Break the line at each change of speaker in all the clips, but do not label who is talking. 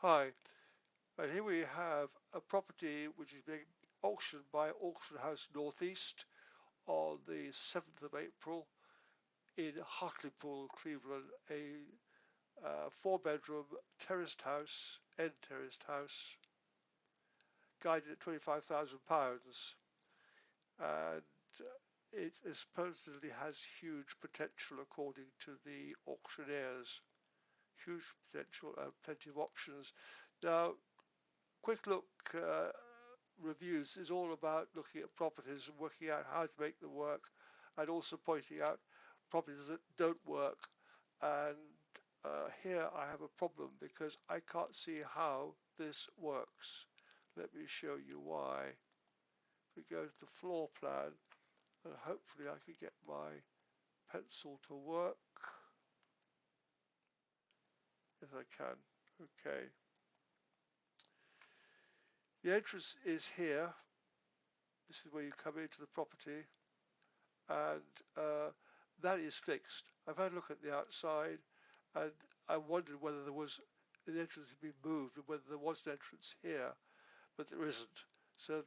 Hi, and here we have a property which is being auctioned by Auction House Northeast on the 7th of April in Hartlepool, Cleveland, a 4-bedroom terraced house, end-terraced house, guided at £25,000, and it supposedly has huge potential according to the auctioneers. Huge potential and plenty of options. Now, quick look reviews is all about looking at properties and working out how to make them work, and also pointing out properties that don't work. And here I have a problem because I can't see how this works. Let me show you why. If we go to the floor plan, and hopefully I can get my pencil to work. Yes, I can. Okay. The entrance is here. This is where you come into the property, and that is fixed. I've had a look at the outside, and I wondered whether there was an entrance had been moved and whether there was an entrance here, but there isn't. So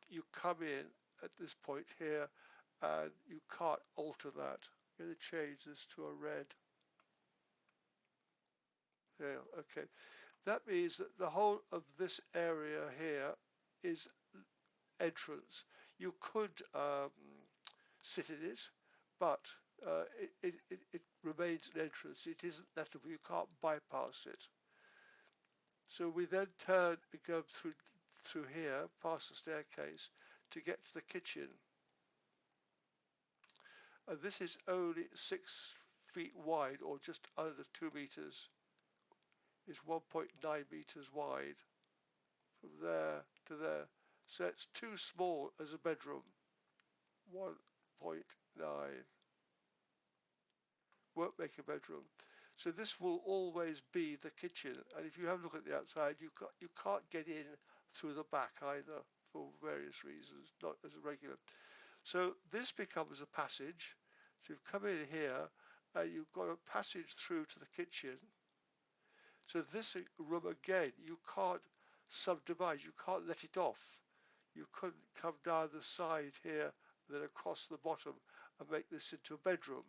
you come in at this point here, and you can't alter that. I'm going to change this to a red. Yeah, okay. That means that the whole of this area here is entrance. You could sit in it, but it remains an entrance. It isn't lettable. You can't bypass it. So we then turn and go through here, past the staircase, to get to the kitchen. And this is only 6 feet wide, or just under 2 meters. It's 1.9 meters wide from there to there. So it's too small as a bedroom. 1.9 won't make a bedroom. So this will always be the kitchen. And if you have a look at the outside, you can't get in through the back either for various reasons, not as a regular. So this becomes a passage. So you've come in here and you've got a passage through to the kitchen. So this room again, you can't subdivide, you can't let it off. You couldn't come down the side here, then across the bottom and make this into a bedroom.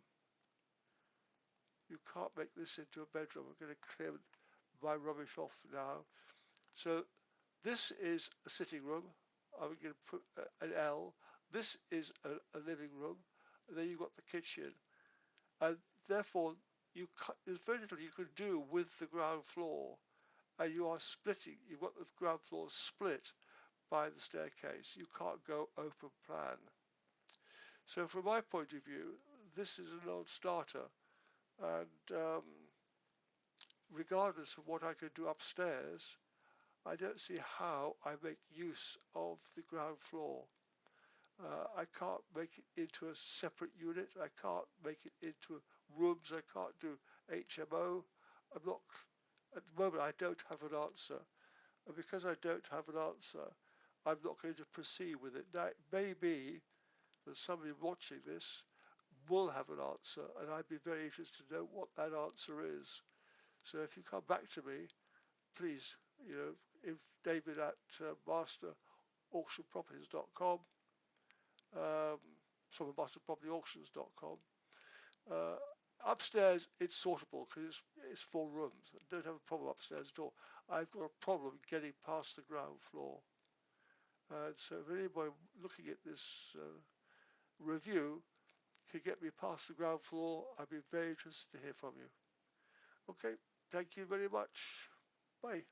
You can't make this into a bedroom. I'm going to clear my rubbish off now. So this is a sitting room. I'm going to put an L. This is a living room. And then you've got the kitchen. And therefore, there's very little you can do with the ground floor. And you are splitting. You've got the ground floor split by the staircase. You can't go open plan. So from my point of view, this is a non-starter. And regardless of what I could do upstairs, I don't see how I make use of the ground floor. I can't make it into a separate unit. I can't make it into rooms. I can't do HMO. I'm not, at the moment, I don't have an answer. And because I don't have an answer, I'm not going to proceed with it. Now, it may be that somebody watching this will have an answer, and I'd be very interested to know what that answer is. So if you come back to me, please, if David at masterauctionproperties.com, masterpropertyauctions.com. Upstairs, it's sortable because it's 4 rooms. I don't have a problem upstairs at all. I've got a problem getting past the ground floor. And so if anybody looking at this review can get me past the ground floor, I'd be very interested to hear from you. Okay, thank you very much. Bye.